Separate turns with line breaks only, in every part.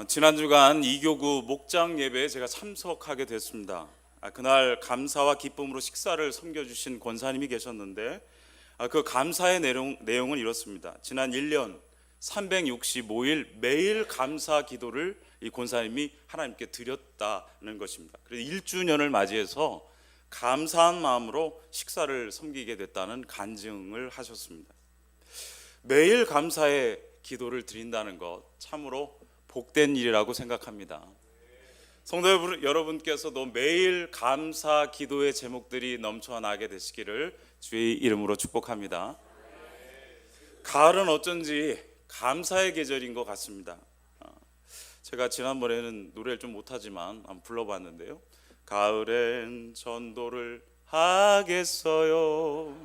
지난 주간 이교구 목장 예배에 제가 참석하게 됐습니다. 그날 감사와 기쁨으로 식사를 섬겨주신 권사님이 계셨는데 그 감사의 내용은 이렇습니다. 지난 1년 365일 매일 감사 기도를 이 권사님이 하나님께 드렸다는 것입니다. 그래서 1주년을 맞이해서 감사한 마음으로 식사를 섬기게 됐다는 간증을 하셨습니다. 매일 감사의 기도를 드린다는 것 참으로 복된 일이라고 생각합니다. 성도 여러분께서도 매일 감사 기도의 제목들이 넘쳐나게 되시기를 주의 이름으로 축복합니다. 가을은 어쩐지 감사의 계절인 것 같습니다. 제가 지난번에는 노래를 좀 못하지만 한번 불러봤는데요. 가을엔 전도를 하겠어요.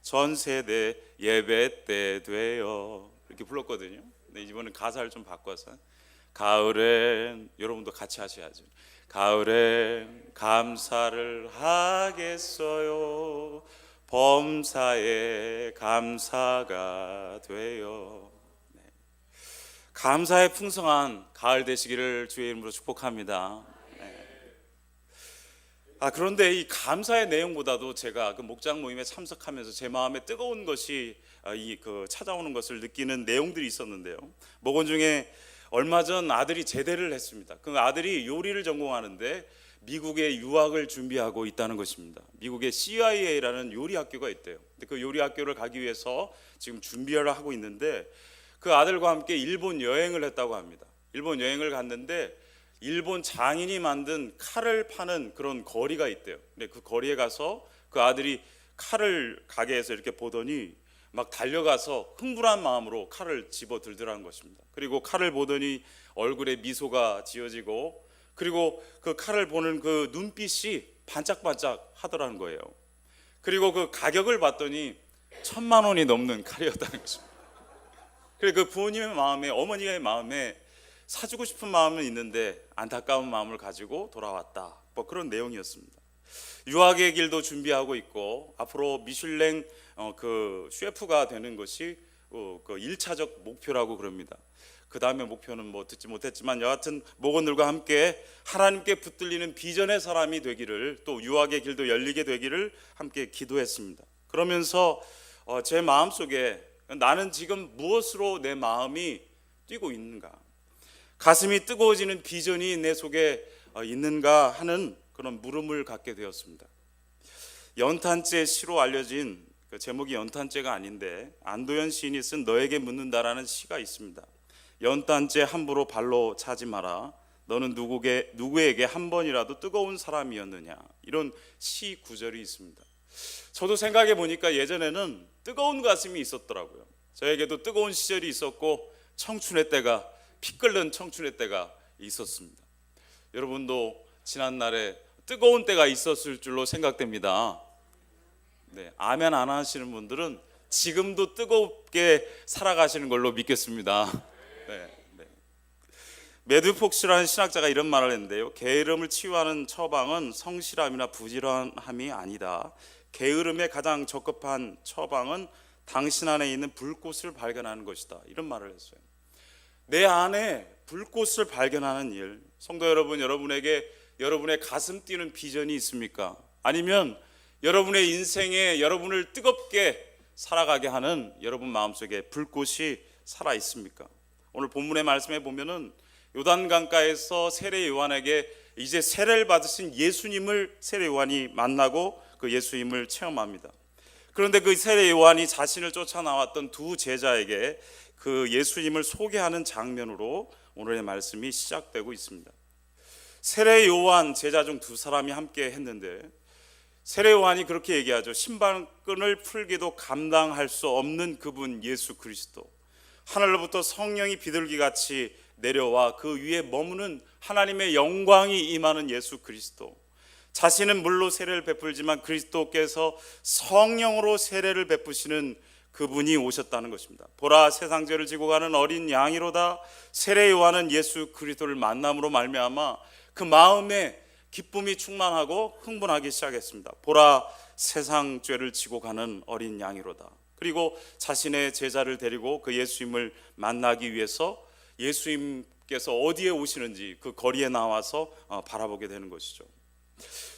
전 세대 예배 때 되어 이렇게 불렀거든요. 근데 이번엔 가사를 좀 바꿔서 가을엔 여러분도 같이 하셔야죠. 가을엔 감사를 하겠어요. 범사에 감사가 되어. 감사의 풍성한 가을 되시기를 주의 이름으로 축복합니다. 그런데 이 감사의 내용보다도 제가 그 목장 모임에 참석하면서 제 마음에 뜨거운 것이 찾아오는 것을 느끼는 내용들이 있었는데요. 목원 중에 얼마 전 아들이 제대를 했습니다. 그 아들이 요리를 전공하는데 미국에 유학을 준비하고 있다는 것입니다. 미국에 CIA라는 요리 학교가 있대요. 근데 그 요리 학교를 가기 위해서 지금 준비를 하고 있는데 그 아들과 함께 일본 여행을 했다고 합니다. 일본 여행을 갔는데 일본 장인이 만든 칼을 파는 그런 거리가 있대요. 근데 그 거리에 가서 그 아들이 칼을 가게에서 이렇게 보더니 막 달려가서 흥분한 마음으로 칼을 집어 들더라는 것입니다. 그리고 칼을 보더니 얼굴에 미소가 지어지고 그리고 그 칼을 보는 그 눈빛이 반짝반짝 하더라는 거예요. 그리고 그 가격을 봤더니 1,000만 원이 넘는 칼이었다는 것입니다. 그리고 그 부모님의 마음에, 어머니의 마음에 사주고 싶은 마음은 있는데 안타까운 마음을 가지고 돌아왔다. 뭐 그런 내용이었습니다. 유학의 길도 준비하고 있고 앞으로 미슐랭 그 셰프가 되는 것이 그 1차적 목표라고 그럽니다. 그 다음에 목표는 뭐 듣지 못했지만 여하튼 목원들과 함께 하나님께 붙들리는 비전의 사람이 되기를, 또 유학의 길도 열리게 되기를 함께 기도했습니다. 그러면서 제 마음속에 나는 지금 무엇으로 내 마음이 뛰고 있는가, 가슴이 뜨거워지는 비전이 내 속에 있는가 하는 그런 물음을 갖게 되었습니다. 연탄재 시로 알려진 그 제목이 연탄재가 아닌데 안도현 시인이 쓴 너에게 묻는다라는 시가 있습니다. 연탄재 함부로 발로 차지 마라. 너는 누구에게 한 번이라도 뜨거운 사람이었느냐. 이런 시 구절이 있습니다. 저도 생각해 보니까 예전에는 뜨거운 가슴이 있었더라고요. 저에게도 뜨거운 시절이 있었고 청춘의 때가, 피 끓는 청춘의 때가 있었습니다. 여러분도 지난날에 뜨거운 때가 있었을 줄로 생각됩니다. 아멘 안 하시는 분들은 지금도 뜨겁게 살아가시는 걸로 믿겠습니다. 매드 폭스라는 신학자가 이런 말을 했는데요. 게으름을 치유하는 처방은 성실함이나 부지런함이 아니다. 게으름에 가장 적합한 처방은 당신 안에 있는 불꽃을 발견하는 것이다. 이런 말을 했어요. 내 안에 불꽃을 발견하는 일. 성도 여러분, 여러분에게 여러분의 가슴 뛰는 비전이 있습니까? 아니면 여러분의 인생에 여러분을 뜨겁게 살아가게 하는 여러분 마음속에 불꽃이 살아 있습니까? 오늘 본문의 말씀에 보면은 요단강가에서 세례 요한에게 이제 세례를 받으신 예수님을 세례 요한이 만나고 그 예수님을 체험합니다. 그런데 그 세례 요한이 자신을 쫓아 나왔던 두 제자에게 그 예수님을 소개하는 장면으로 오늘의 말씀이 시작되고 있습니다. 세례 요한 제자 중 두 사람이 함께 했는데 세례 요한이 그렇게 얘기하죠. 신발끈을 풀기도 감당할 수 없는 그분 예수 그리스도, 하늘로부터 성령이 비둘기같이 내려와 그 위에 머무는 하나님의 영광이 임하는 예수 그리스도, 자신은 물로 세례를 베풀지만 그리스도께서 성령으로 세례를 베푸시는 그분이 오셨다는 것입니다. 보라, 세상 죄를 지고 가는 어린 양이로다. 세례 요한은 예수 그리스도를 만남으로 말미암아 그 마음에 기쁨이 충만하고 흥분하기 시작했습니다. 보라, 세상 죄를 지고 가는 어린 양이로다. 그리고 자신의 제자를 데리고 그 예수님을 만나기 위해서 예수님께 주님께서 어디에 오시는지 그 거리에 나와서 바라보게 되는 것이죠.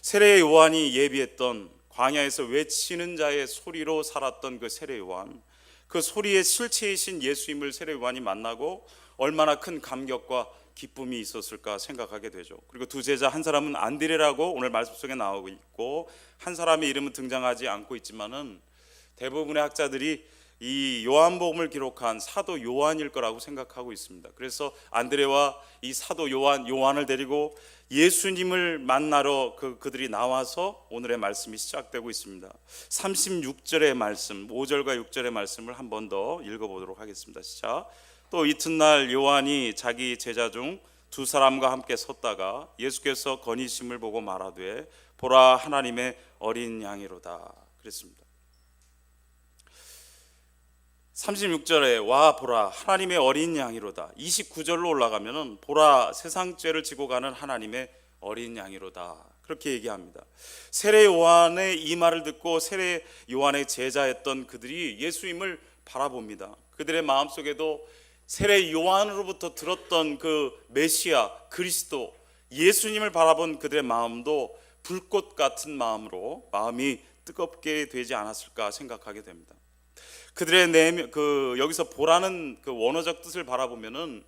세례 요한이 예비했던 광야에서 외치는 자의 소리로 살았던 그 세례 요한, 그 소리의 실체이신 예수님을 세례 요한이 만나고 얼마나 큰 감격과 기쁨이 있었을까 생각하게 되죠. 그리고 두 제자, 한 사람은 안드레라고 오늘 말씀 속에 나오고 있고, 한 사람의 이름은 등장하지 않고 있지만은 대부분의 학자들이 이 요한복음을 기록한 사도 요한일 거라고 생각하고 있습니다. 그래서 안드레와 이 사도 요한을 데리고 예수님을 만나러 그들이 나와서 오늘의 말씀이 시작되고 있습니다. 36절의 말씀, 5절과 6절의 말씀을 한 번 더 읽어보도록 하겠습니다. 시작. 또 이튿날 요한이 자기 제자 중 두 사람과 함께 섰다가 예수께서 건의심을 보고 말하되 보라 하나님의 어린 양이로다 그랬습니다. 36절에 와 보라 하나님의 어린 양이로다. 29절로 올라가면은 보라 세상 죄를 지고 가는 하나님의 어린 양이로다 그렇게 얘기합니다. 세례 요한의 이 말을 듣고 세례 요한의 제자였던 그들이 예수님을 바라봅니다. 그들의 마음속에도 세례 요한으로부터 들었던 그 메시아 그리스도 예수님을 바라본 그들의 마음도 불꽃 같은 마음으로 마음이 뜨겁게 되지 않았을까 생각하게 됩니다. 그들의 여기서 보라는 그 원어적 뜻을 바라보면은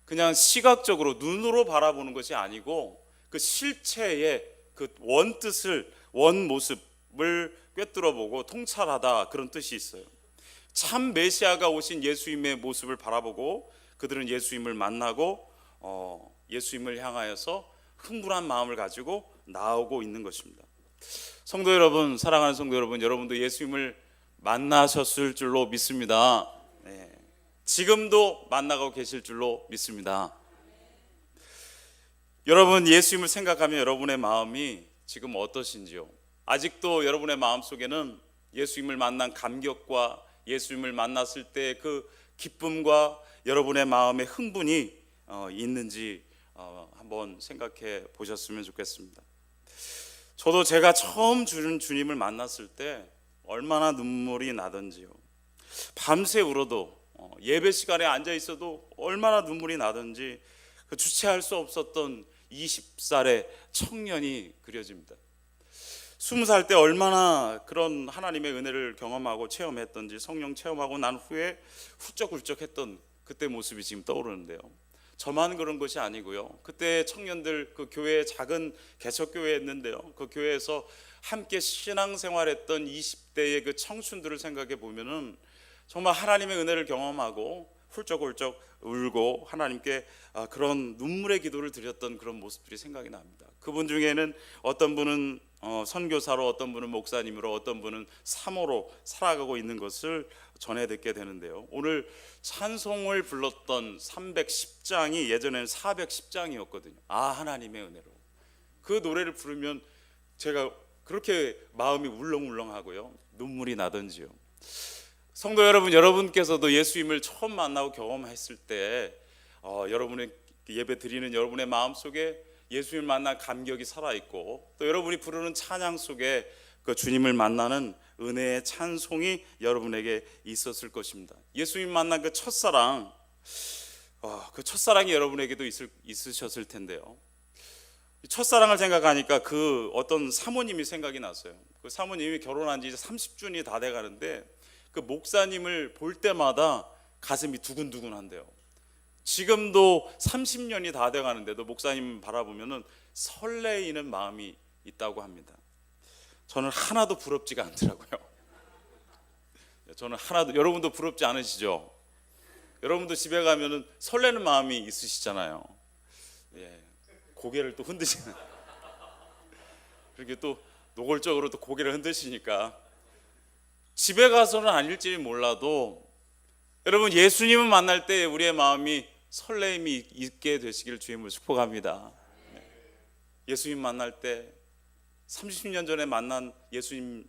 그냥 시각적으로 눈으로 바라보는 것이 아니고 그 실체의 그 원뜻을 원 모습을 꿰뚫어 보고 통찰하다 그런 뜻이 있어요. 참 메시아가 오신 예수님의 모습을 바라보고 그들은 예수님을 만나고 예수님을 향하여서 흥분한 마음을 가지고 나오고 있는 것입니다. 성도 여러분, 사랑하는 성도 여러분, 여러분도 예수님을 만나셨을 줄로 믿습니다. 네. 지금도 만나고 계실 줄로 믿습니다. 여러분 예수님을 생각하면 여러분의 마음이 지금 어떠신지요? 아직도 여러분의 마음속에는 예수님을 만난 감격과 예수님을 만났을 때 그 기쁨과 여러분의 마음의 흥분이 있는지 한번 생각해 보셨으면 좋겠습니다. 저도 제가 처음 주님을 만났을 때 얼마나 눈물이 나던지요. 밤새 울어도 예배 시간에 앉아 있어도 얼마나 눈물이 나던지 그 주체할 수 없었던 20살의 청년이 그려집니다. 20살 때 얼마나 그런 하나님의 은혜를 경험하고 체험했던지 성령 체험하고 난 후에 훌쩍훌쩍했던 그때 모습이 지금 떠오르는데요. 저만 그런 것이 아니고요. 그때 청년들 그 교회에 작은 개척교회였는데요. 그 교회에서 함께 신앙생활했던 20대의 그 청춘들을 생각해 보면은 정말 하나님의 은혜를 경험하고 훌쩍훌쩍 울고 하나님께 그런 눈물의 기도를 드렸던 그런 모습들이 생각이 납니다. 그분 중에는 어떤 분은 선교사로, 어떤 분은 목사님으로, 어떤 분은 사모로 살아가고 있는 것을 전해 듣게 되는데요. 오늘 찬송을 불렀던 310장이 예전에는 410장이었거든요. 하나님의 은혜로. 그 노래를 부르면 제가 그렇게 마음이 울렁울렁하고요. 눈물이 나던지요. 성도 여러분, 여러분께서도 예수님을 처음 만나고 경험했을 때 여러분의 예배 드리는 여러분의 마음속에 예수님을 만난 감격이 살아있고 또 여러분이 부르는 찬양 속에 그 주님을 만나는 은혜의 찬송이 여러분에게 있었을 것입니다. 예수님 만난 그 첫사랑, 그 첫사랑이 여러분에게도 있으셨을 텐데요. 첫사랑을 생각하니까 그 어떤 사모님이 생각이 났어요. 그 사모님이 결혼한 지 이제 30주년이 다 돼가는데 그 목사님을 볼 때마다 가슴이 두근두근한데요. 지금도 30년이 다 돼가는데도 목사님 바라보면은 설레이는 마음이 있다고 합니다. 저는 하나도 부럽지가 않더라고요. 저는 하나도. 여러분도 부럽지 않으시죠? 여러분도 집에 가면은 설레는 마음이 있으시잖아요. 예, 고개를 또 흔드시는. 그렇게 또 노골적으로 또 고개를 흔드시니까 집에 가서는 아닐지 몰라도 여러분 예수님을 만날 때 우리의 마음이 설레임이 있게 되시기를 주님을 축복합니다. 예수님 만날 때 30년 전에 만난 예수님,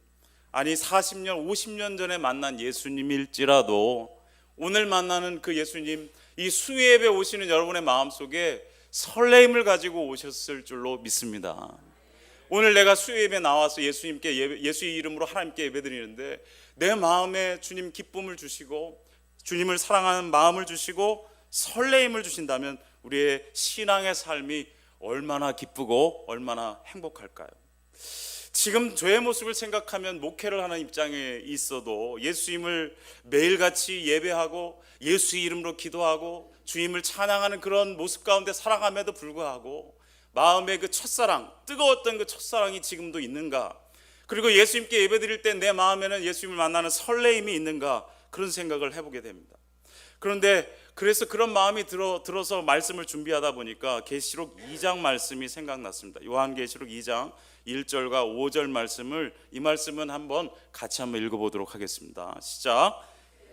아니 40년 50년 전에 만난 예수님일지라도 오늘 만나는 그 예수님, 이 수예배 오시는 여러분의 마음속에 설레임을 가지고 오셨을 줄로 믿습니다. 오늘 내가 수예배 나와서 예수님께 예수의 이름으로 하나님께 예배드리는데 내 마음에 주님 기쁨을 주시고 주님을 사랑하는 마음을 주시고 설레임을 주신다면 우리의 신앙의 삶이 얼마나 기쁘고 얼마나 행복할까요? 지금 저의 모습을 생각하면 목회를 하는 입장에 있어도 예수님을 매일같이 예배하고 예수 이름으로 기도하고 주님을 찬양하는 그런 모습 가운데 살아감에도 불구하고 마음의 그 첫사랑, 뜨거웠던 그 첫사랑이 지금도 있는가? 그리고 예수님께 예배드릴 때 내 마음에는 예수님을 만나는 설레임이 있는가? 그런 생각을 해보게 됩니다. 그런데 그래서 그런 마음이 들어서 말씀을 준비하다 보니까 계시록 2장 말씀이 생각났습니다. 요한계시록 2장 1절과 5절 말씀을, 이 말씀은 같이 한번 읽어보도록 하겠습니다. 시작.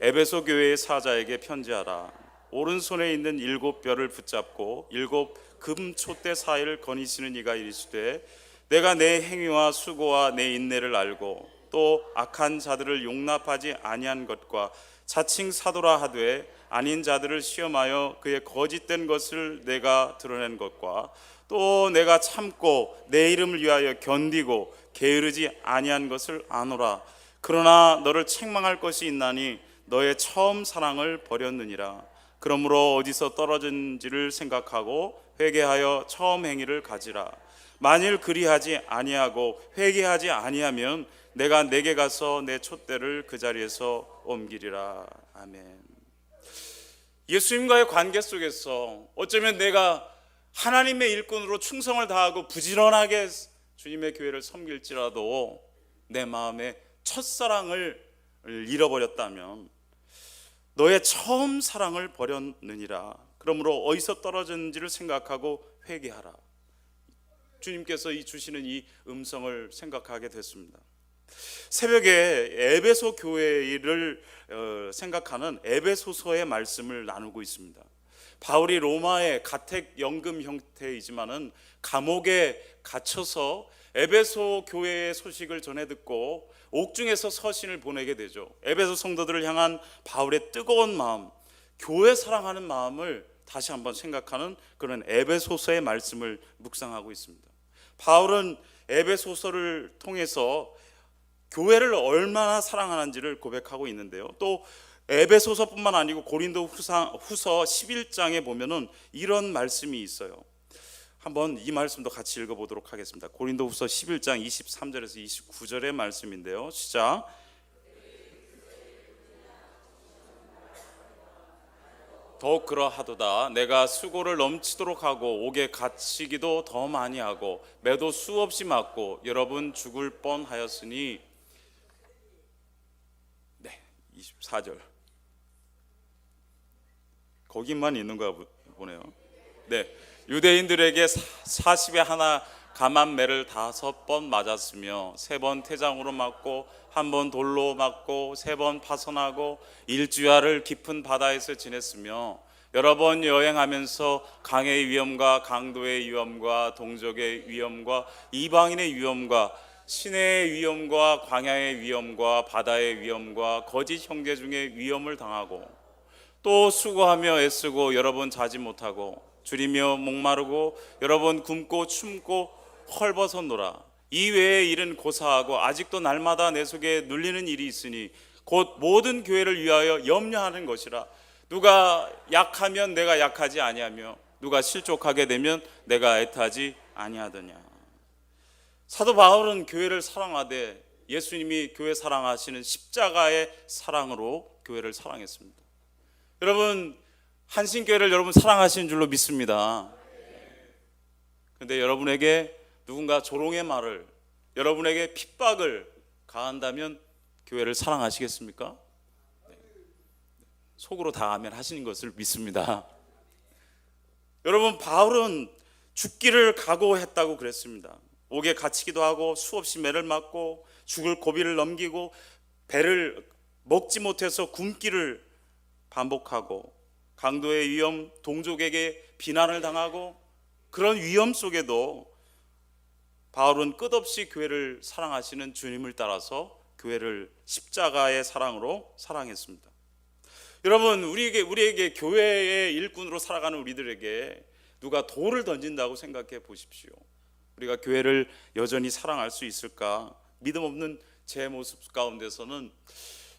에베소 교회의 사자에게 편지하라. 오른손에 있는 7뼈를 붙잡고 7 금촛대 사이를 거니시는 이가 이르시되 내가 내 행위와 수고와 내 인내를 알고 또 악한 자들을 용납하지 아니한 것과 자칭 사도라 하되 아닌 자들을 시험하여 그의 거짓된 것을 내가 드러낸 것과 또 내가 참고 내 이름을 위하여 견디고 게으르지 아니한 것을 아노라. 그러나 너를 책망할 것이 있나니 너의 처음 사랑을 버렸느니라. 그러므로 어디서 떨어진지를 생각하고 회개하여 처음 행위를 가지라. 만일 그리하지 아니하고 회개하지 아니하면 내가 내게 가서 내 촛대를 그 자리에서 옮기리라. 아멘. 예수님과의 관계 속에서 어쩌면 내가 하나님의 일꾼으로 충성을 다하고 부지런하게 주님의 교회를 섬길지라도 내 마음에 첫사랑을 잃어버렸다면 너의 처음 사랑을 버렸느니라. 그러므로 어디서 떨어졌는지를 생각하고 회개하라. 주님께서 주시는 이 음성을 생각하게 됐습니다. 새벽에 에베소 교회를 생각하는 에베소서의 말씀을 나누고 있습니다. 바울이 로마의 가택연금 형태이지만은 감옥에 갇혀서 에베소 교회의 소식을 전해 듣고 옥중에서 서신을 보내게 되죠. 에베소 성도들을 향한 바울의 뜨거운 마음, 교회 사랑하는 마음을 다시 한번 생각하는 그런 에베소서의 말씀을 묵상하고 있습니다. 바울은 에베소서를 통해서 교회를 얼마나 사랑하는지를 고백하고 있는데요. 또 에베소서뿐만 아니고 고린도 후서 11장에 보면은 이런 말씀이 있어요. 한번 이 말씀도 같이 읽어보도록 하겠습니다. 고린도 후서 11장 23절에서 29절의 말씀인데요. 시작. 더욱 그러하도다. 내가 수고를 넘치도록 하고 옥에 갇히기도 더 많이 하고 매도 수없이 맞고 여러분 죽을 뻔하였으니. 네, 24절 거기만 있는가 보네요. 네, 유대인들에게 40에 하나 감한 매를 5번 맞았으며 3번 태장으로 맞고 1번 돌로 맞고 3번 파선하고 일주야를 깊은 바다에서 지냈으며 여러 번 여행하면서 강의 위험과 강도의 위험과 동족의 위험과 이방인의 위험과 시내의 위험과 광야의 위험과 바다의 위험과 거짓 형제 중에 위험을 당하고 또 수고하며 애쓰고 여러 번 자지 못하고 줄이며 목마르고 여러 번 굶고 춤고 헐벗었노라. 이 외의 일은 고사하고 아직도 날마다 내 속에 눌리는 일이 있으니 곧 모든 교회를 위하여 염려하는 것이라. 누가 약하면 내가 약하지 아니하며 누가 실족하게 되면 내가 애타지 아니하더냐. 사도 바울은 교회를 사랑하되 예수님이 교회 사랑하시는 십자가의 사랑으로 교회를 사랑했습니다. 여러분, 한신교회를 여러분 사랑하시는 줄로 믿습니다. 그런데 여러분에게 누군가 조롱의 말을, 여러분에게 핍박을 가한다면 교회를 사랑하시겠습니까? 네. 속으로 다 아멘 하시는 것을 믿습니다. 여러분, 바울은 죽기를 각오했다고 그랬습니다. 옥에 갇히기도 하고 수없이 매를 맞고 죽을 고비를 넘기고 배를 먹지 못해서 굶기를 반복하고 강도의 위험, 동족에게 비난을 당하고 그런 위험 속에도 바울은 끝없이 교회를 사랑하시는 주님을 따라서 교회를 십자가의 사랑으로 사랑했습니다. 여러분, 우리에게 교회의 일꾼으로 살아가는 우리들에게 누가 돌을 던진다고 생각해 보십시오. 우리가 교회를 여전히 사랑할 수 있을까? 믿음 없는 제 모습 가운데서는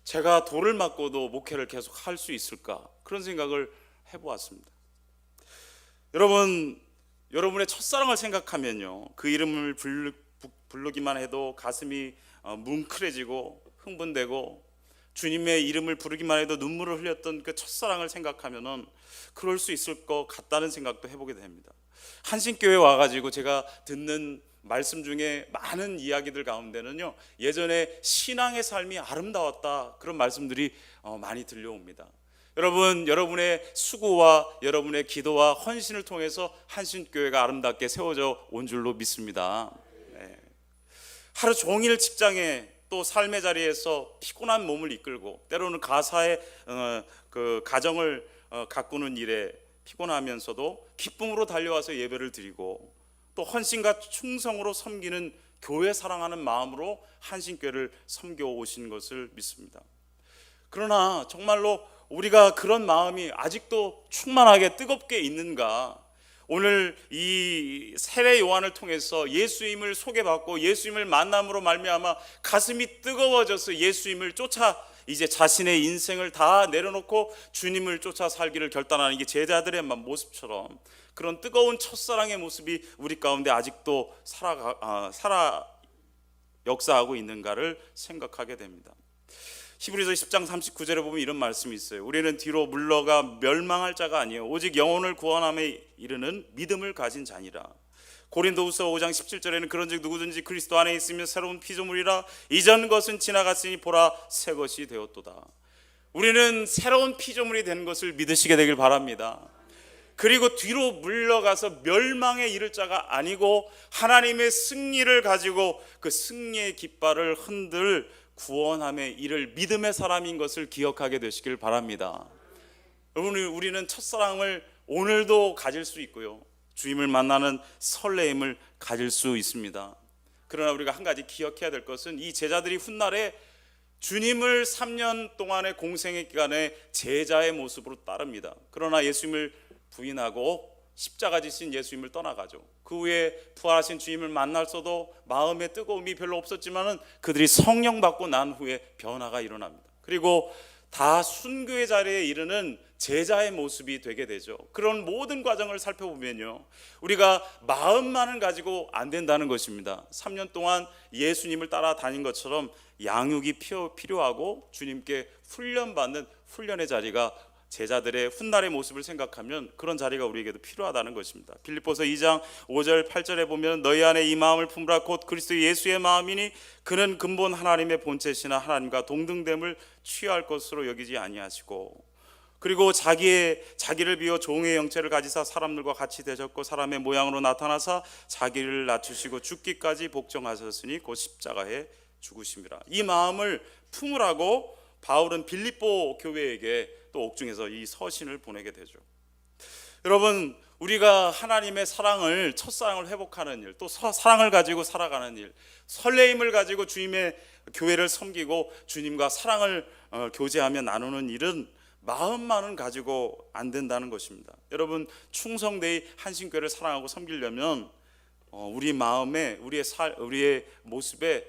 제가 돌을 맞고도 목회를 계속 할 수 있을까? 그런 생각을 해보았습니다. 여러분의 첫사랑을 생각하면요, 그 이름을 부르기만 해도 가슴이 뭉클해지고 흥분되고, 주님의 이름을 부르기만 해도 눈물을 흘렸던 그 첫사랑을 생각하면은 그럴 수 있을 것 같다는 생각도 해보게 됩니다. 한신교회 와가지고 제가 듣는 말씀 중에 많은 이야기들 가운데는요, 예전에 신앙의 삶이 아름다웠다, 그런 말씀들이 많이 들려옵니다. 여러분의 수고와 여러분의 기도와 헌신을 통해서 한신교회가 아름답게 세워져 온 줄로 믿습니다. 네. 하루 종일 직장에 또 삶의 자리에서 피곤한 몸을 이끌고, 때로는 가사의 그 가정을 가꾸는 일에 피곤하면서도 기쁨으로 달려와서 예배를 드리고, 또 헌신과 충성으로 섬기는 교회 사랑하는 마음으로 한신교회를 섬겨 오신 것을 믿습니다. 그러나 정말로 우리가 그런 마음이 아직도 충만하게 뜨겁게 있는가? 오늘 이 세례 요한을 통해서 예수님을 소개받고 예수님을 만남으로 말미암아 가슴이 뜨거워져서 예수님을 쫓아 이제 자신의 인생을 다 내려놓고 주님을 쫓아 살기를 결단하는 이게 제자들의 모습처럼, 그런 뜨거운 첫사랑의 모습이 우리 가운데 아직도 살아 역사하고 있는가를 생각하게 됩니다. 히브리서 10장 39절에 보면 이런 말씀이 있어요. 우리는 뒤로 물러가 멸망할 자가 아니에요, 오직 영혼을 구원함에 이르는 믿음을 가진 자니라. 고린도후서 5장 17절에는 그런즉 누구든지 그리스도 안에 있으면 새로운 피조물이라, 이전 것은 지나갔으니 보라 새 것이 되었도다. 우리는 새로운 피조물이 되는 것을 믿으시게 되길 바랍니다. 그리고 뒤로 물러가서 멸망에 이를 자가 아니고 하나님의 승리를 가지고 그 승리의 깃발을 흔들 구원함에 이를 믿음의 사람인 것을 기억하게 되시길 바랍니다. 여러분, 우리는 첫사랑을 오늘도 가질 수 있고요, 주님을 만나는 설레임을 가질 수 있습니다. 그러나 우리가 한 가지 기억해야 될 것은, 이 제자들이 훗날에 주님을 3년 동안의 공생의 기간에 제자의 모습으로 따릅니다. 그러나 예수님을 부인하고 십자가 지신 예수님을 떠나가죠. 그 후에 부활하신 주님을 만날서도 마음의 뜨거움이 별로 없었지만은 그들이 성령 받고 난 후에 변화가 일어납니다. 그리고 다 순교의 자리에 이르는 제자의 모습이 되게 되죠. 그런 모든 과정을 살펴보면요, 우리가 마음만은 가지고 안 된다는 것입니다. 3년 동안 예수님을 따라다닌 것처럼 양육이 필요하고 주님께 훈련받는 훈련의 자리가, 제자들의 훗날의 모습을 생각하면 그런 자리가 우리에게도 필요하다는 것입니다. 빌립보서 2장 5절 8절에 보면 너희 안에 이 마음을 품으라 곧 그리스도 예수의 마음이니 그는 근본 하나님의 본체시나 하나님과 동등됨을 취할 것으로 여기지 아니하시고, 그리고 자기를 비워 종의 형체를 가지사 사람들과 같이 되셨고 사람의 모양으로 나타나사 자기를 낮추시고 죽기까지 복종하셨으니 곧 십자가에 죽으심이라. 이 마음을 품으라고 바울은 빌립보 교회에게 또 옥중에서 이 서신을 보내게 되죠. 여러분, 우리가 하나님의 사랑을, 첫사랑을 회복하는 일, 또 사랑을 가지고 살아가는 일, 설레임을 가지고 주님의 교회를 섬기고 주님과 사랑을 교제하며 나누는 일은 마음만은 가지고 안 된다는 것입니다. 여러분, 충성되이 한신교회를 사랑하고 섬기려면 우리 마음에, 우리의 모습에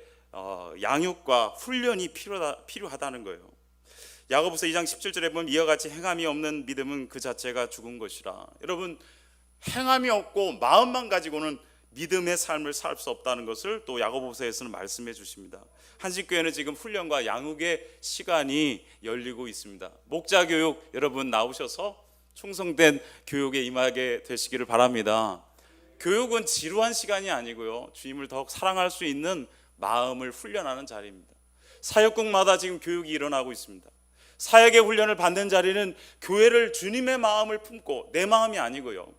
양육과 훈련이 필요하다는 거예요. 야고보서 2장 17절에 보면 이와 같이 행함이 없는 믿음은 그 자체가 죽은 것이라. 여러분, 행함이 없고 마음만 가지고는 믿음의 삶을 살 수 없다는 것을 또 야고보서에서는 말씀해 주십니다. 한신교회는 지금 훈련과 양육의 시간이 열리고 있습니다. 목자교육 여러분 나오셔서 충성된 교육에 임하게 되시기를 바랍니다. 교육은 지루한 시간이 아니고요, 주님을 더욱 사랑할 수 있는 마음을 훈련하는 자리입니다. 사역국마다 지금 교육이 일어나고 있습니다. 사역의 훈련을 받는 자리는 교회를 주님의 마음을 품고, 내 마음이 아니고요,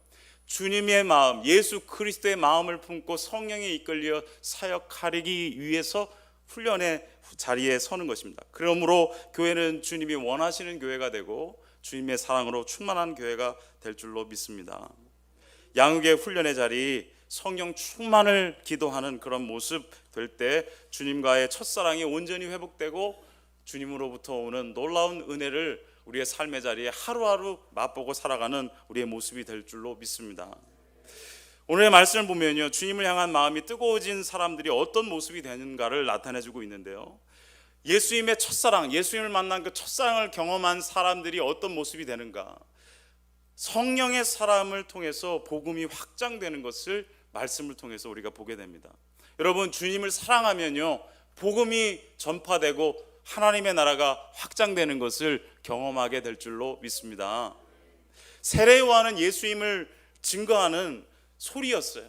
주님의 마음, 예수 그리스도의 마음을 품고 성령에 이끌려 사역하기 위해서 훈련의 자리에 서는 것입니다. 그러므로 교회는 주님이 원하시는 교회가 되고 주님의 사랑으로 충만한 교회가 될 줄로 믿습니다. 양육의 훈련의 자리, 성령 충만을 기도하는 그런 모습 될 때 주님과의 첫사랑이 온전히 회복되고 주님으로부터 오는 놀라운 은혜를 우리의 삶의 자리에 하루하루 맛보고 살아가는 우리의 모습이 될 줄로 믿습니다. 오늘의 말씀을 보면요, 주님을 향한 마음이 뜨거워진 사람들이 어떤 모습이 되는가를 나타내주고 있는데요, 예수님의 첫사랑, 예수님을 만난 그 첫사랑을 경험한 사람들이 어떤 모습이 되는가, 성령의 사람을 통해서 복음이 확장되는 것을 말씀을 통해서 우리가 보게 됩니다. 여러분, 주님을 사랑하면요, 복음이 전파되고 하나님의 나라가 확장되는 것을 경험하게 될 줄로 믿습니다. 세례 요한은 예수님을 증거하는 소리였어요.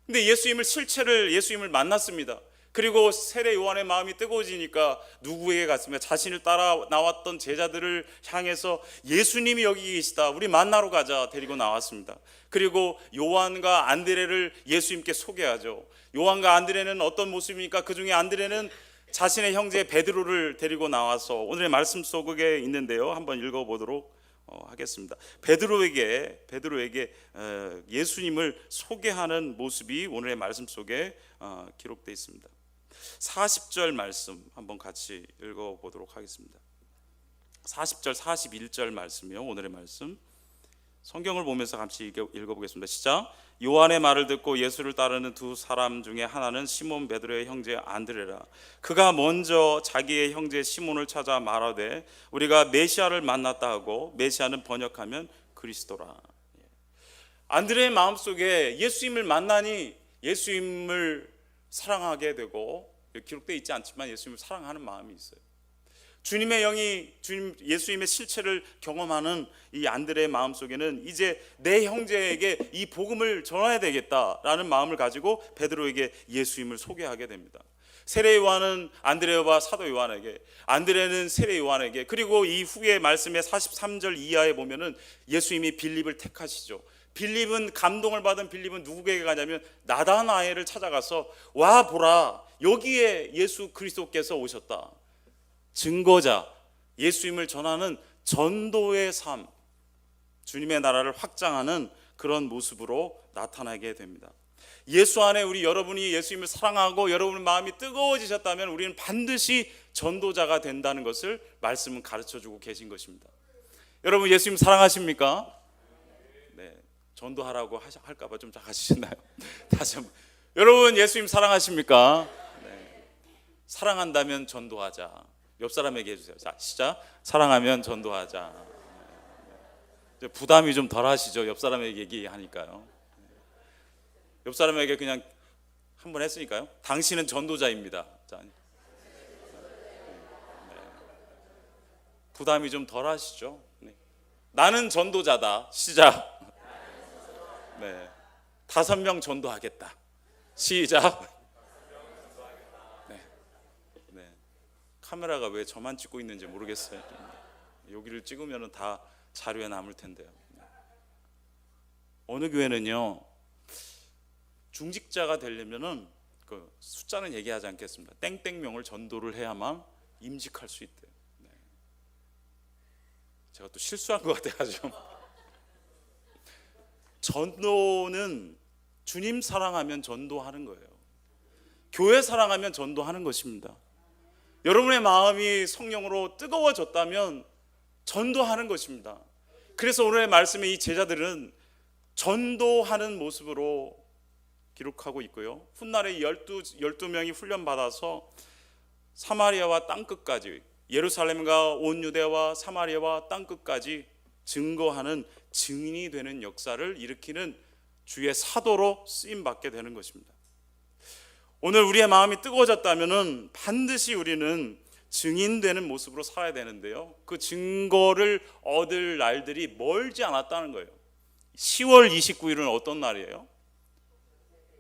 근데 예수님을 만났습니다. 그리고 세례 요한의 마음이 뜨거워지니까 누구에게 갔습니까? 자신을 따라 나왔던 제자들을 향해서 예수님이 여기 계시다, 우리 만나러 가자, 데리고 나왔습니다. 그리고 요한과 안드레를 예수님께 소개하죠. 요한과 안드레는 어떤 모습입니까? 그 중에 안드레는 자신의 형제 베드로를 데리고 나와서 오늘의 말씀 속에 있는데요, 한번 읽어보도록 하겠습니다. 베드로에게 예수님을 소개하는 모습이 오늘의 말씀 속에 기록되어 있습니다. 40절 말씀 한번 같이 읽어보도록 하겠습니다. 40절 41절 말씀이요, 오늘의 말씀. 성경을 보면서 같이 읽어보겠습니다. 시작. 요한의 말을 듣고 예수를 따르는 두 사람 중에 하나는 시몬 베드로의 형제 안드레라. 그가 먼저 자기의 형제 시몬을 찾아 말하되 우리가 메시아를 만났다 하고, 메시아는 번역하면 그리스도라. 안드레의 마음속에 예수님을 만나니 예수님을 사랑하게 되고, 기록되어 있지 않지만 예수님을 사랑하는 마음이 있어요. 주님의 영이 예수님의 실체를 경험하는 이 안드레의 마음속에는 이제 내 형제에게 이 복음을 전해야 되겠다라는 마음을 가지고 베드로에게 예수님을 소개하게 됩니다. 세례 요한은 안드레와 사도 요한에게, 안드레는 세례 요한에게, 그리고 이 후에 말씀의 43절 이하에 보면은 예수님이 빌립을 택하시죠. 감동을 받은 빌립은 누구에게 가냐면 나다나엘을 찾아가서 와 보라, 여기에 예수 그리스도께서 오셨다. 증거자, 예수님을 전하는 전도의 삶, 주님의 나라를 확장하는 그런 모습으로 나타나게 됩니다. 예수 안에 여러분이 예수님을 사랑하고 여러분의 마음이 뜨거워지셨다면 우리는 반드시 전도자가 된다는 것을 말씀은 가르쳐주고 계신 것입니다. 여러분, 예수님 사랑하십니까? 네, 전도하라고 할까봐 좀 작아지셨나요? 다시 한번. 여러분, 예수님 사랑하십니까? 네. 사랑한다면 전도하자. 옆 사람에게 해주세요. 자, 시작. 사랑하면 전도하자. 부담이 좀 덜 하시죠? 옆 사람에게 얘기하니까요. 옆 사람에게 그냥 한번 했으니까요. 당신은 전도자입니다. 자, 네. 부담이 좀 덜 하시죠? 네. 나는 전도자다. 시작. 네. 5명 전도하겠다. 시작. 카메라가 왜 저만 찍고 있는지 모르겠어요. 여기를 찍으면 다 자료에 남을 텐데요. 어느 교회는요, 중직자가 되려면은 그 숫자는 얘기하지 않겠습니다. 땡땡명을 전도를 해야만 임직할 수 있대요. 네. 제가 또 실수한 것 같아가지고. 전도는 주님 사랑하면 전도하는 거예요. 교회 사랑하면 전도하는 것입니다. 여러분의 마음이 성령으로 뜨거워졌다면 전도하는 것입니다. 그래서 오늘의 말씀에 이 제자들은 전도하는 모습으로 기록하고 있고요. 훗날에 12명이 훈련받아서 사마리아와 땅끝까지, 예루살렘과 온 유대와 사마리아와 땅끝까지 증거하는 증인이 되는 역사를 일으키는 주의 사도로 쓰임받게 되는 것입니다. 오늘 우리의 마음이 뜨거워졌다면 반드시 우리는 증인되는 모습으로 살아야 되는데요, 그 증거를 얻을 날들이 멀지 않았다는 거예요. 10월 29일은 어떤 날이에요?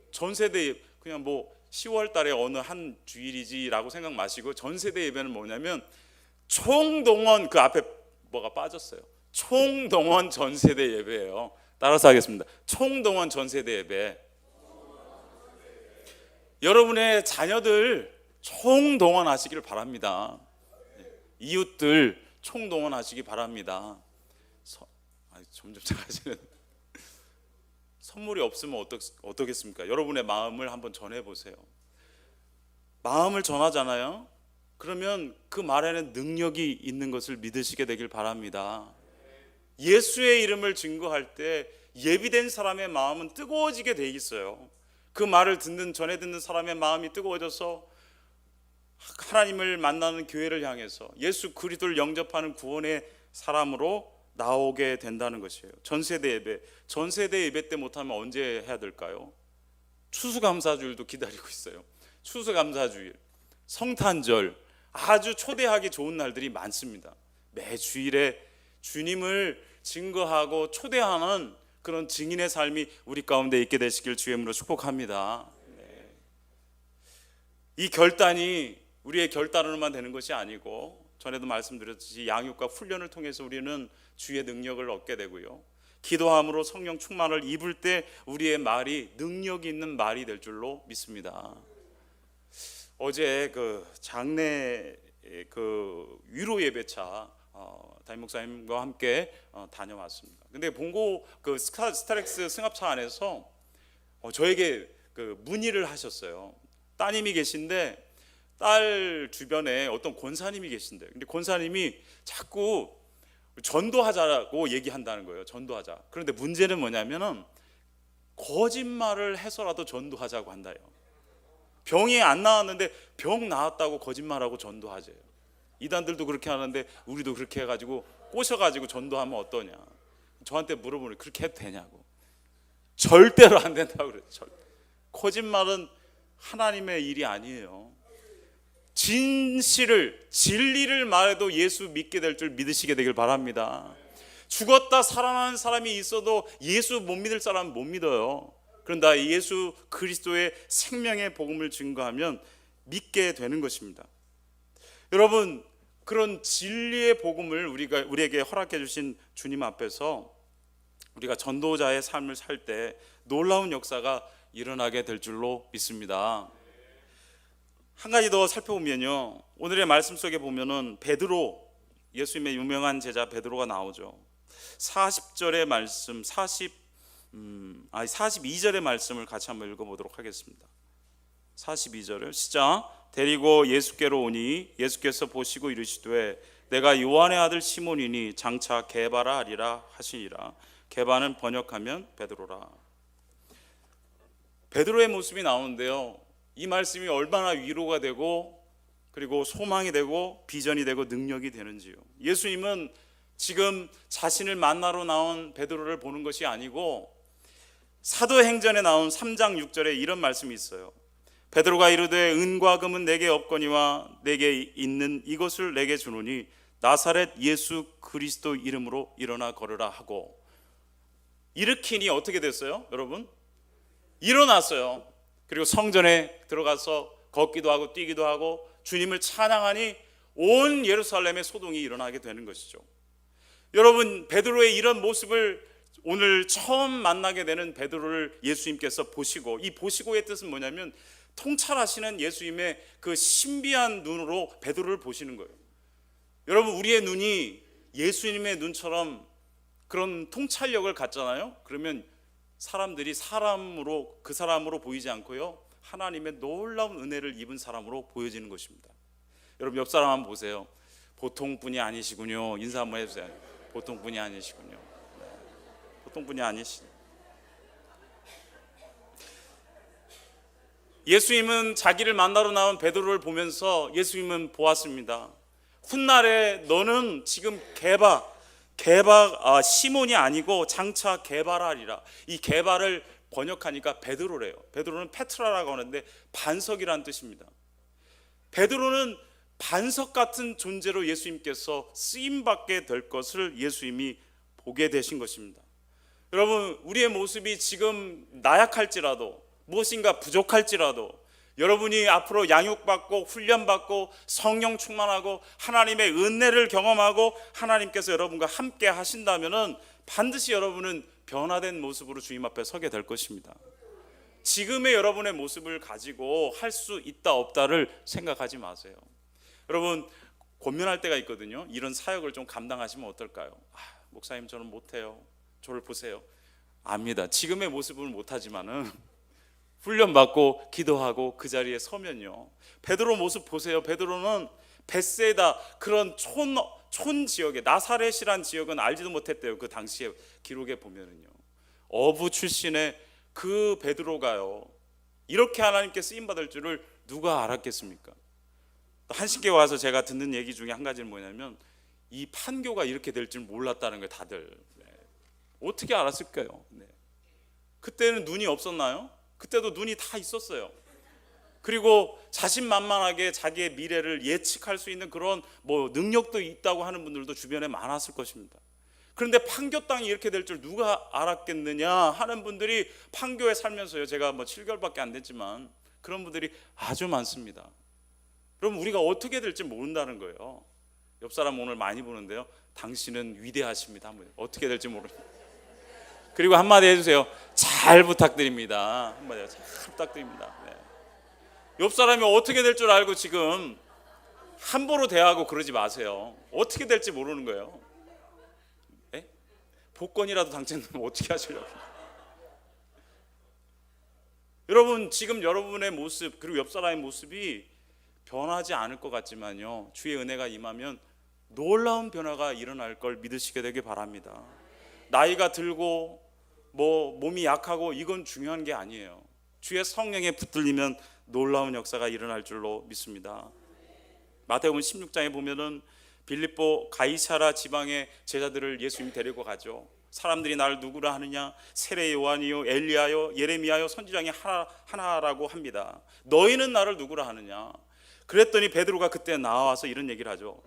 전세대, 그냥 10월 달에 어느 한 주일이지라고 생각 마시고, 전세대 예배는 뭐냐면 총동원, 그 앞에 뭐가 빠졌어요. 총동원 전세대 예배예요. 따라서 하겠습니다. 총동원 전세대 예배. 여러분의 자녀들 총동원하시기를 바랍니다. 이웃들 총동원하시기 바랍니다. 점점 작아지는. 선물이 없으면 어떻겠습니까? 여러분의 마음을 한번 전해보세요. 마음을 전하잖아요. 그러면 그 말에는 능력이 있는 것을 믿으시게 되길 바랍니다. 예수의 이름을 증거할 때 예비된 사람의 마음은 뜨거워지게 돼 있어요. 그 말을 전해 듣는 사람의 마음이 뜨거워져서 하나님을 만나는 교회를 향해서 예수 그리스도를 영접하는 구원의 사람으로 나오게 된다는 것이에요. 전세대 예배, 전세대 예배 때 못하면 언제 해야 될까요? 추수감사주일도 기다리고 있어요. 추수감사주일, 성탄절, 아주 초대하기 좋은 날들이 많습니다. 매 주일에 주님을 증거하고 초대하는 그런 증인의 삶이 우리 가운데 있게 되시길 주의 이름으로 축복합니다. 이 결단이 우리의 결단으로만 되는 것이 아니고, 전에도 말씀드렸듯이 양육과 훈련을 통해서 우리는 주의 능력을 얻게 되고요, 기도함으로 성령 충만을 입을 때 우리의 말이 능력 있는 말이 될 줄로 믿습니다. 어제 그 장례 그 위로 예배차 담임 목사님과 함께 다녀왔습니다. 근데 본고 그 스타렉스 승합차 안에서 저에게 그 문의를 하셨어요. 따님이 계신데 딸 주변에 어떤 권사님이 계신데, 근데 권사님이 자꾸 전도하자고 얘기한다는 거예요. 전도하자. 그런데 문제는 뭐냐면은 거짓말을 해서라도 전도하자고 한다요. 병이 안 나았는데 병 나았다고 거짓말하고 전도하재요. 이단들도 그렇게 하는데 우리도 그렇게 해가지고 꼬셔가지고 전도하면 어떠냐. 저한테 물어보니 그렇게 해도 되냐고. 절대로 안 된다고 그랬죠. 거짓말은 하나님의 일이 아니에요. 진실을, 진리를 말해도 예수 믿게 될 줄 믿으시게 되길 바랍니다. 죽었다 살아나는 사람이 있어도 예수 못 믿을 사람은 못 믿어요. 그런다 예수 그리스도의 생명의 복음을 증거하면 믿게 되는 것입니다. 여러분, 그런 진리의 복음을 우리에게 허락해 주신 주님 앞에서 우리가 전도자의 삶을 살 때 놀라운 역사가 일어나게 될 줄로 믿습니다. 한 가지 더 살펴보면요, 오늘의 말씀 속에 보면은 베드로, 예수님의 유명한 제자 베드로가 나오죠. 40절의 말씀, 42절의 말씀을 같이 한번 읽어보도록 하겠습니다. 42절을 시작. 데리고 예수께로 오니 예수께서 보시고 이르시되 내가 요한의 아들 시몬이니 장차 게바라 하리라 하시니라. 게바는 번역하면 베드로라. 베드로의 모습이 나오는데요, 이 말씀이 얼마나 위로가 되고 그리고 소망이 되고 비전이 되고 능력이 되는지요. 예수님은 지금 자신을 만나러 나온 베드로를 보는 것이 아니고 사도행전에 나온 3장 6절에 이런 말씀이 있어요. 베드로가 이르되 은과 금은 내게 없거니와 내게 있는 이것을 내게 주노니 나사렛 예수 그리스도 이름으로 일어나 걸으라 하고, 일으키니 어떻게 됐어요? 여러분, 일어났어요. 그리고 성전에 들어가서 걷기도 하고 뛰기도 하고 주님을 찬양하니 온 예루살렘의 소동이 일어나게 되는 것이죠. 여러분, 베드로의 이런 모습을 오늘 처음 만나게 되는 베드로를 예수님께서 보시고, 이 보시고의 뜻은 뭐냐면 통찰하시는 예수님의 그 신비한 눈으로 베드로를 보시는 거예요. 여러분, 우리의 눈이 예수님의 눈처럼 그런 통찰력을 갖잖아요. 그러면 사람들이 그 사람으로 보이지 않고요, 하나님의 놀라운 은혜를 입은 사람으로 보여지는 것입니다. 여러분, 옆 사람 한번 보세요. 보통 분이 아니시군요. 인사 한번 해주세요. 보통 분이 아니시군요. 네. 보통 분이 아니시. 예수님은 자기를 만나러 나온 베드로를 보면서 예수님은 보았습니다. 훗날에 너는 지금 시몬이 아니고 장차 게바라리라. 이 게바를 번역하니까 베드로래요. 베드로는 페트라라고 하는데 반석이라는 뜻입니다. 베드로는 반석 같은 존재로 예수님께서 쓰임받게 될 것을 예수님이 보게 되신 것입니다. 여러분, 우리의 모습이 지금 나약할지라도, 무엇인가 부족할지라도, 여러분이 앞으로 양육받고 훈련받고 성령 충만하고 하나님의 은혜를 경험하고 하나님께서 여러분과 함께 하신다면은 반드시 여러분은 변화된 모습으로 주님 앞에 서게 될 것입니다. 지금의 여러분의 모습을 가지고 할 수 있다 없다를 생각하지 마세요. 여러분, 고민할 때가 있거든요. 이런 사역을 좀 감당하시면 어떨까요? 목사님, 저는 못해요. 저를 보세요. 압니다. 지금의 모습은 못하지만은 훈련받고 기도하고 그 자리에 서면요, 베드로 모습 보세요. 베드로는 벳세다, 그런 촌 지역에, 나사렛이란 지역은 알지도 못했대요. 그 당시에 기록에 보면은요, 어부 출신의 그 베드로가요, 이렇게 하나님께 쓰임받을 줄을 누가 알았겠습니까? 한식에 와서 제가 듣는 얘기 중에 한 가지는 뭐냐면, 이 판교가 이렇게 될 줄 몰랐다는 거예요. 다들. 네. 어떻게 알았을까요? 네. 그때는 눈이 없었나요? 그때도 눈이 다 있었어요. 그리고 자신만만하게 자기의 미래를 예측할 수 있는 그런 능력도 있다고 하는 분들도 주변에 많았을 것입니다. 그런데 판교 땅이 이렇게 될 줄 누가 알았겠느냐 하는 분들이 판교에 살면서요, 제가 7개월밖에 안 됐지만 그런 분들이 아주 많습니다. 그럼 우리가 어떻게 될지 모른다는 거예요. 옆 사람 오늘 많이 보는데요, 당신은 위대하십니다. 어떻게 될지 모릅니다. 그리고 한마디 해주세요. 잘 부탁드립니다. 한마디 잘 부탁드립니다. 네. 옆 사람이 어떻게 될 줄 알고 지금 함부로 대하고 그러지 마세요. 어떻게 될지 모르는 거예요. 네? 복권이라도 당첨되면 어떻게 하시려고? 여러분, 지금 여러분의 모습 그리고 옆 사람의 모습이 변하지 않을 것 같지만요, 주의 은혜가 임하면 놀라운 변화가 일어날 걸 믿으시게 되길 바랍니다. 나이가 들고 몸이 약하고 이건 중요한 게 아니에요. 주의 성령에 붙들리면 놀라운 역사가 일어날 줄로 믿습니다. 마태복음 16장에 보면은 빌립보 가이사라 지방의 제자들을 예수님이 데리고 가죠. 사람들이 나를 누구라 하느냐? 세례 요한이요, 엘리야요, 예레미야요, 선지자의 하나라고 합니다. 너희는 나를 누구라 하느냐? 그랬더니 베드로가 그때 나와서 이런 얘기를 하죠.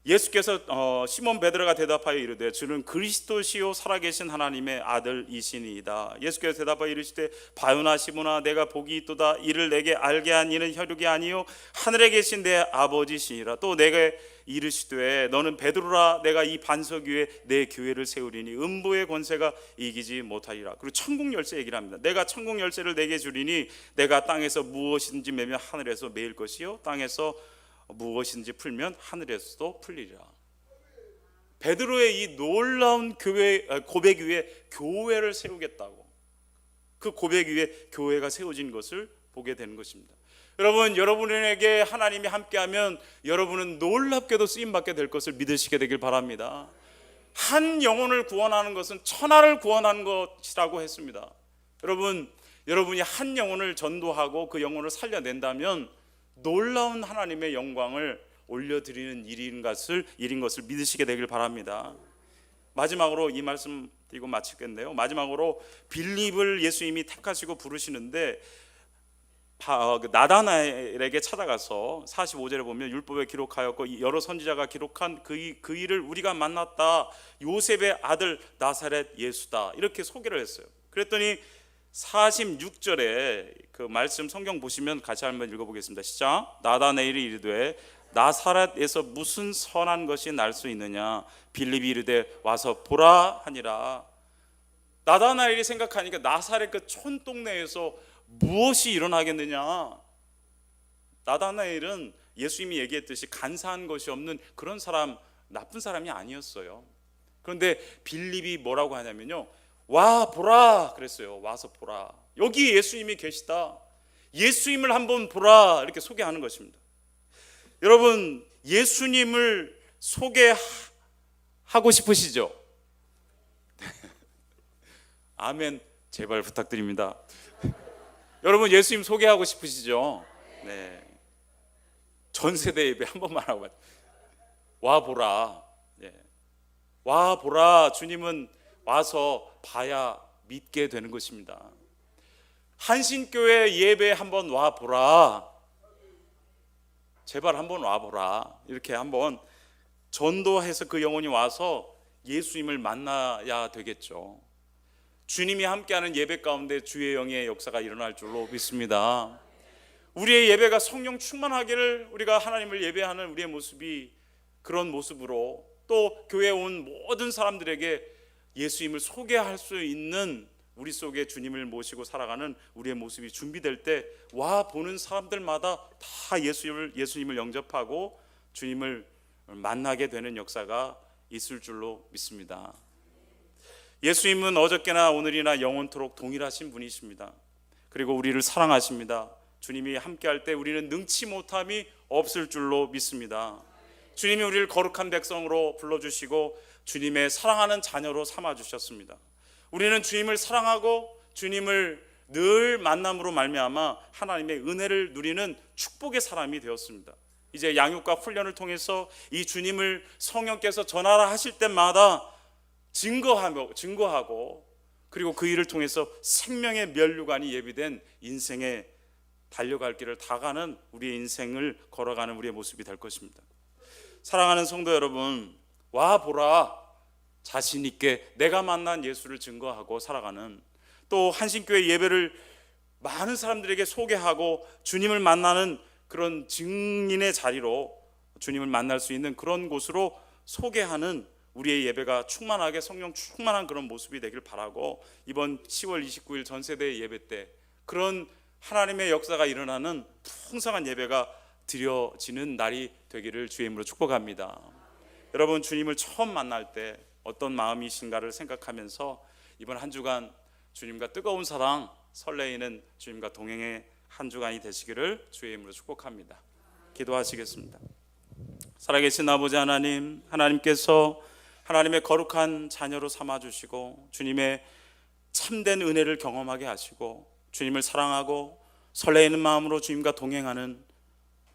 예수께서 시몬 베드로가 대답하여 이르되 주는 그리스도시요 살아계신 하나님의 아들이시니이다. 예수께서 대답하여 이르시되 바요나 시몬아, 내가 복이 있도다. 이를 내게 알게 한 이는 혈육이 아니요 하늘에 계신 내 아버지시니라. 또 내게 이르시되 너는 베드로라. 내가 이 반석 위에 내 교회를 세우리니 음부의 권세가 이기지 못하리라. 그리고 천국 열쇠 얘기를 합니다. 내가 천국 열쇠를 내게 주리니 내가 땅에서 무엇이든지 매면 하늘에서 매일 것이요 땅에서 무엇인지 풀면 하늘에서도 풀리리라. 베드로의 이 놀라운 고백 위에 교회를 세우겠다고, 그 고백 위에 교회가 세워진 것을 보게 되는 것입니다. 여러분, 여러분에게 하나님이 함께하면 여러분은 놀랍게도 쓰임받게 될 것을 믿으시게 되길 바랍니다. 한 영혼을 구원하는 것은 천하를 구원하는 것이라고 했습니다. 여러분이 한 영혼을 전도하고 그 영혼을 살려낸다면 놀라운 하나님의 영광을 올려드리는 일인 것을 믿으시게 되길 바랍니다. 마지막으로 이 말씀 드리고 마치겠는데요, 마지막으로 빌립을 예수님이 택하시고 부르시는데 나다나엘에게 찾아가서 45절에 보면 율법에 기록하였고 여러 선지자가 기록한 그 일을 우리가 만났다. 요셉의 아들 나사렛 예수다. 이렇게 소개를 했어요. 그랬더니 46절에 그 말씀 성경 보시면 같이 한번 읽어보겠습니다. 시작. 나다나엘이 이르되 나사렛에서 무슨 선한 것이 날 수 있느냐? 빌립이 이르되 와서 보라 하니라. 나다나엘이 생각하니까 나사렛 그 촌동네에서 무엇이 일어나겠느냐? 나다나엘은 예수님이 얘기했듯이 간사한 것이 없는 그런 사람, 나쁜 사람이 아니었어요. 그런데 빌립이 뭐라고 하냐면요, 와 보라 그랬어요. 와서 보라. 여기 예수님이 계시다. 예수님을 한번 보라. 이렇게 소개하는 것입니다. 여러분, 예수님을 소개하고 싶으시죠? 아멘. 제발 부탁드립니다. 여러분, 예수님 소개하고 싶으시죠? 네. 전 세대 예배 한 번만 하고 와 보라. 네. 와 보라. 주님은 와서 봐야 믿게 되는 것입니다. 한신교회 예배 한번 와 보라. 제발 한번 와 보라. 이렇게 한번 전도해서 그 영혼이 와서 예수님을 만나야 되겠죠. 주님이 함께하는 예배 가운데 주의 영의 역사가 일어날 줄로 믿습니다. 우리의 예배가 성령 충만하기를, 우리가 하나님을 예배하는 우리의 모습이 그런 모습으로 또 교회에 온 모든 사람들에게 예수님을 소개할 수 있는, 우리 속에 주님을 모시고 살아가는 우리의 모습이 준비될 때 와 보는 사람들마다 다 예수님을 영접하고 주님을 만나게 되는 역사가 있을 줄로 믿습니다. 예수님은 어저께나 오늘이나 영원토록 동일하신 분이십니다. 그리고 우리를 사랑하십니다. 주님이 함께할 때 우리는 능치 못함이 없을 줄로 믿습니다. 주님이 우리를 거룩한 백성으로 불러주시고 주님의 사랑하는 자녀로 삼아주셨습니다. 우리는 주님을 사랑하고 주님을 늘 만남으로 말미암아 하나님의 은혜를 누리는 축복의 사람이 되었습니다. 이제 양육과 훈련을 통해서 이 주님을 성령께서 전하라 하실 때마다 증거하고 그리고 그 일을 통해서 생명의 면류관이 예비된 인생의 달려갈 길을 다 가는 우리의 인생을 걸어가는 우리의 모습이 될 것입니다. 사랑하는 성도 여러분, 와 보라, 자신 있게 내가 만난 예수를 증거하고 살아가는, 또 한신교회 예배를 많은 사람들에게 소개하고 주님을 만나는 그런 증인의 자리로 주님을 만날 수 있는 그런 곳으로 소개하는 우리의 예배가 충만하게 성령 충만한 그런 모습이 되길 바라고, 이번 10월 29일 전세대 예배 때 그런 하나님의 역사가 일어나는 풍성한 예배가 드려지는 날이 되기를 주의 이름으로 축복합니다. 여러분, 주님을 처음 만날 때 어떤 마음이신가를 생각하면서 이번 한 주간 주님과 뜨거운 사랑, 설레이는 주님과 동행의 한 주간이 되시기를 주의 이름으로 축복합니다. 기도하시겠습니다. 살아계신 아버지 하나님, 하나님께서 하나님의 거룩한 자녀로 삼아주시고 주님의 참된 은혜를 경험하게 하시고 주님을 사랑하고 설레이는 마음으로 주님과 동행하는,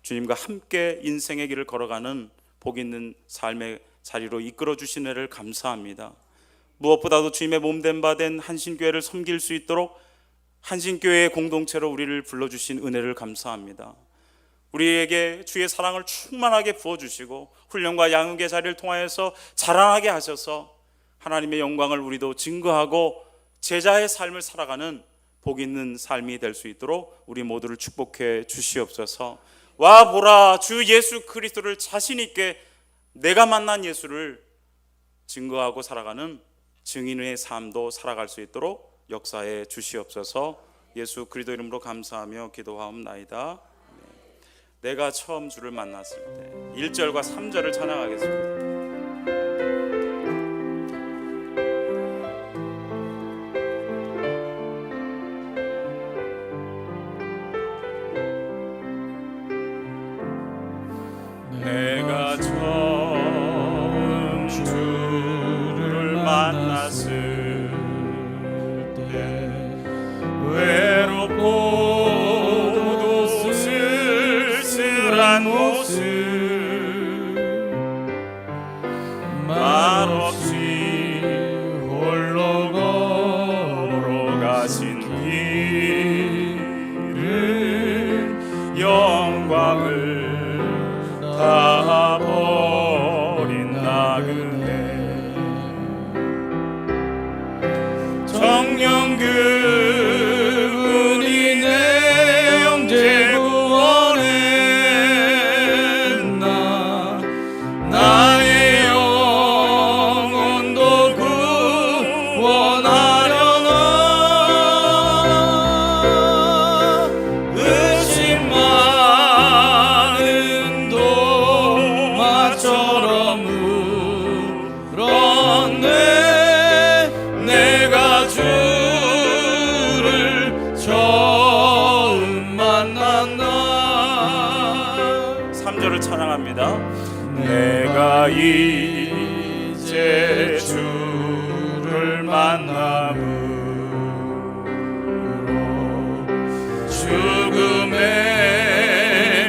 주님과 함께 인생의 길을 걸어가는 복 있는 삶의 자리로 이끌어 주신 은혜를 감사합니다. 무엇보다도 주님의 몸된 바 된 한신교회를 섬길 수 있도록 한신교회의 공동체로 우리를 불러주신 은혜를 감사합니다. 우리에게 주의 사랑을 충만하게 부어주시고 훈련과 양육의 자리를 통하여서 자라나게 하셔서 하나님의 영광을 우리도 증거하고 제자의 삶을 살아가는 복 있는 삶이 될 수 있도록 우리 모두를 축복해 주시옵소서. 와 보라, 주 예수 그리스도를 자신 있게 내가 만난 예수를 증거하고 살아가는 증인의 삶도 살아갈 수 있도록 역사해 주시옵소서. 예수 그리스도 이름으로 감사하며 기도하옵나이다. 내가 처음 주를 만났을 때 1절과 3절을 찬양하겠습니다. 내가 처음 주를 만났을 때 외롭고도 쓸쓸한 모습, 말없이 홀로 걸어가신 길은 영광을 다 버린 나그네, 정녕 그분이 내 영재 구원했나, 나의 영혼도 구원하려나, 의심 많은 도마처럼 울었네. 내가 주를 처음 만난 날. 3절을 찬양합니다. 내가 이제 주를 만남으로 죽음의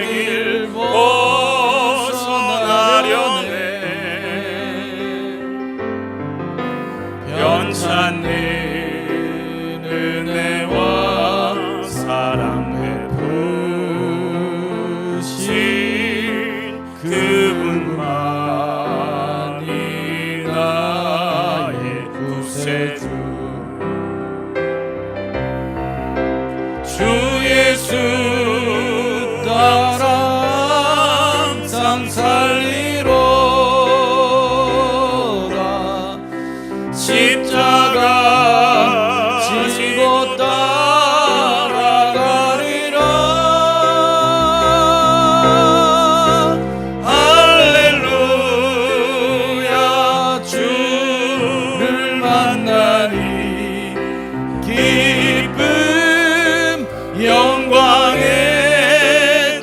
길 벗어나려네. 변찬네 은혜와 사랑 베푸신 그분만이 나의 구세주. 주 예수 따라 항상 살리로다. 십자가 지고 따라가리라. 할렐루야, 주를 만나니 기쁨 영광의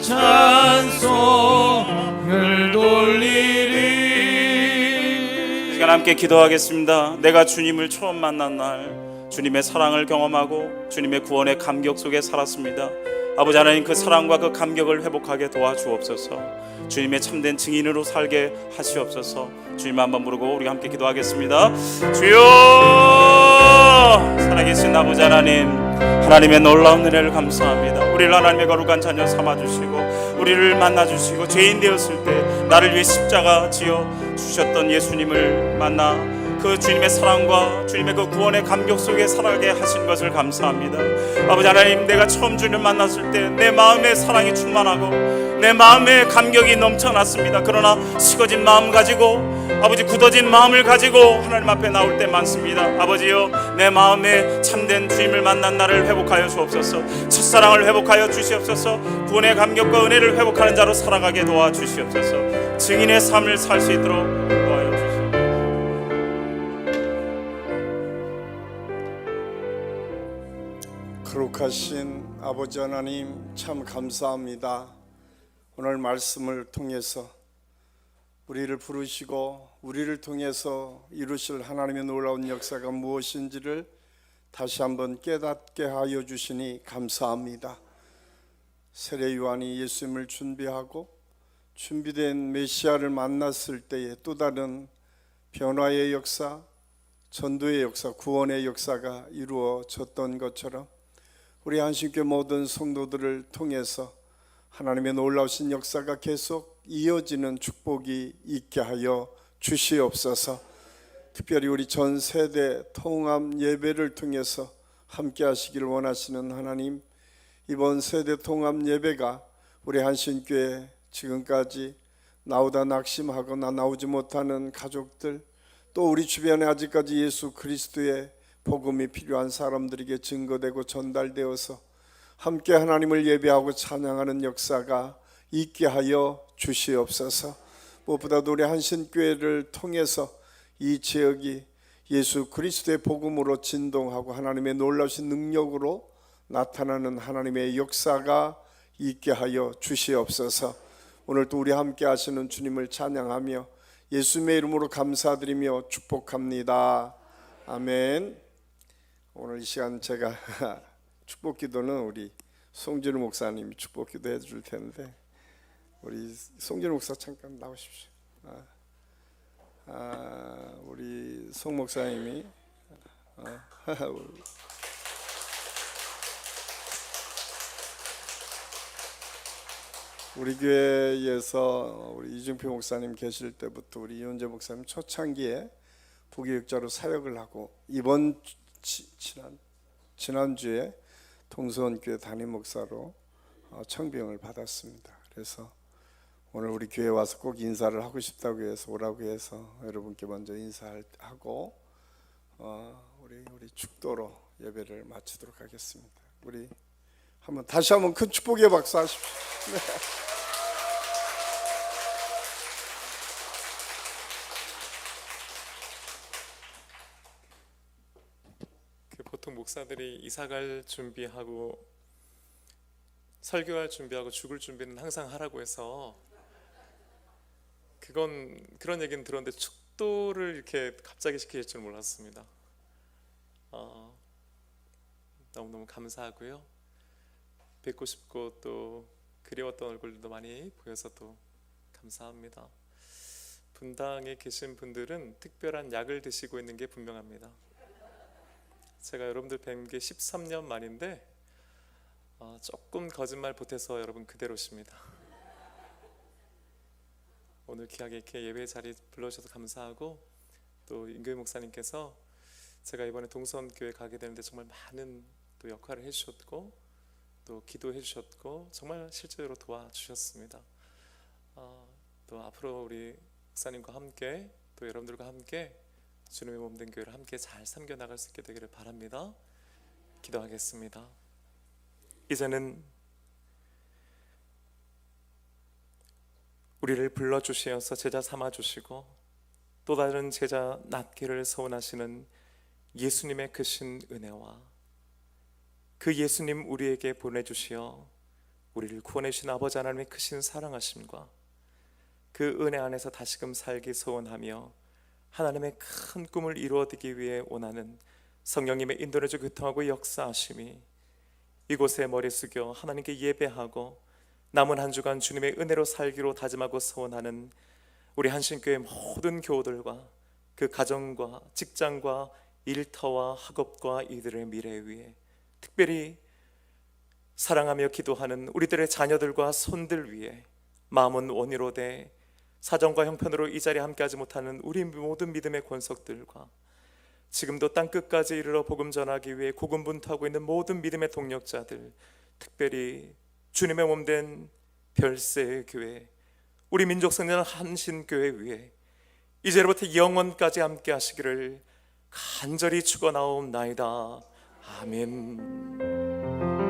찬송을 돌리리. 시간 함께 기도하겠습니다. 내가 주님을 처음 만난 날 주님의 사랑을 경험하고 주님의 구원의 감격 속에 살았습니다. 아버지 하나님, 그 사랑과 그 감격을 회복하게 도와주옵소서. 주님의 참된 증인으로 살게 하시옵소서. 주님 한번 부르고 우리가 함께 기도하겠습니다. 주여, 살아계신 아버지 하나님, 하나님의 놀라운 은혜를 감사합니다. 우리를 하나님의 거룩한 자녀 삼아주시고 우리를 만나주시고 죄인 되었을 때 나를 위해 십자가 지어 주셨던 예수님을 만나 그 주님의 사랑과 주님의 그 구원의 감격 속에 살아가게 하신 것을 감사합니다. 아버지 하나님, 내가 처음 주님을 만났을 때 내 마음에 사랑이 충만하고 내 마음에 감격이 넘쳐났습니다. 그러나 식어진 마음 가지고, 아버지 굳어진 마음을 가지고 하나님 앞에 나올 때 많습니다. 아버지여, 내 마음에 참된 주님을 만난 나를 회복하여 주옵소서. 첫사랑을 회복하여 주시옵소서. 구원의 감격과 은혜를 회복하는 자로 살아가게 도와주시옵소서. 증인의 삶을 살 수 있도록 도와여 주시옵소서.
거룩하신 아버지 하나님, 참 감사합니다. 오늘 말씀을 통해서 우리를 부르시고 우리를 통해서 이루실 하나님의 놀라운 역사가 무엇인지를 다시 한번 깨닫게 하여 주시니 감사합니다. 세례 요한이 예수님을 준비하고 준비된 메시아를 만났을 때에 또 다른 변화의 역사, 전도의 역사, 구원의 역사가 이루어졌던 것처럼 우리 한신교회 모든 성도들을 통해서 하나님의 놀라우신 역사가 계속 이어지는 축복이 있게 하여 주시옵소서. 특별히 우리 전 세대 통합 예배를 통해서 함께 하시기를 원하시는 하나님, 이번 세대 통합 예배가 우리 한신교회 지금까지 나오다 낙심하거나 나오지 못하는 가족들, 또 우리 주변에 아직까지 예수 그리스도의 복음이 필요한 사람들에게 증거되고 전달되어서 함께 하나님을 예배하고 찬양하는 역사가 있게 하여 주시옵소서. 무엇보다도 우리 한신교회를 통해서 이 지역이 예수 그리스도의 복음으로 진동하고 하나님의 놀라우신 능력으로 나타나는 하나님의 역사가 있게 하여 주시옵소서. 오늘도 우리 함께 하시는 주님을 찬양하며 예수님의 이름으로 감사드리며 축복합니다. 아멘. 오늘 이 시간 제가 축복 기도는 우리 송진우 목사님이 축복 기도 해줄 텐데, 우리 송진우 목사 잠깐 나오십시오. 우리 송 목사님이 우리 교회에서 우리 이중표 목사님 계실 때부터 우리 이현재 목사님 초창기에 부교육자로 사역을 하고 이번 지난주에 동서원교회 담임 목사로 청빙을 받았습니다. 그래서 오늘 우리 교회 와서 꼭 인사를 하고 싶다고 해서 오라고 해서 여러분께 먼저 인사하고 우리 축도로 예배를 마치도록 하겠습니다. 우리 다시 한번 큰 축복의 박수 하십시오. 네.
보통 목사들이 이사갈 준비하고 설교할 준비하고 죽을 준비는 항상 하라고 해서 그런 얘기는 들었는데 축도를 이렇게 갑자기 시킬 줄 몰랐습니다. 너무너무 감사하고요. 뵙고 싶고 또 그리웠던 얼굴도 많이 보여서 또 감사합니다. 분당에 계신 분들은 특별한 약을 드시고 있는 게 분명합니다. 제가 여러분들 뵌 게 13년 만인데 조금 거짓말 보태서 여러분 그대로십니다. 오늘 귀하게 이렇게 예배 자리 불러주셔서 감사하고, 또 임교희 목사님께서 제가 이번에 동서원교회 가게 되는데 정말 많은 또 역할을 해주셨고 또 기도해 주셨고 정말 실제로 도와주셨습니다. 또 앞으로 우리 목사님과 함께 또 여러분들과 함께 주님의 몸된 교회를 함께 잘 섬겨 나갈 수 있게 되기를 바랍니다. 기도하겠습니다. 이제는 우리를 불러주시어서 제자 삼아주시고 또 다른 제자 낳기를 소원하시는 예수님의 크신 은혜와 그 예수님 우리에게 보내주시어 우리를 구원해 주신 아버지 하나님의 크신 사랑하심과 그 은혜 안에서 다시금 살기 소원하며 하나님의 큰 꿈을 이루어드리기 위해 원하는 성령님의 인도내주 교통하고 역사하심이 이곳에 머리 숙여 하나님께 예배하고 남은 한 주간 주님의 은혜로 살기로 다짐하고 소원하는 우리 한신교회 모든 교우들과 그 가정과 직장과 일터와 학업과 이들의 미래 위에, 특별히 사랑하며 기도하는 우리들의 자녀들과 손들 위에, 마음은 원이로 돼 사정과 형편으로 이 자리에 함께하지 못하는 우리 모든 믿음의 권속들과 지금도 땅끝까지 이르러 복음 전하기 위해 고군분투하고 있는 모든 믿음의 동력자들, 특별히 주님의 몸된 별세의 교회, 우리 민족성전 한신교회 위에 이제로부터 영원까지 함께 하시기를 간절히 축원하옵나이다. 아멘.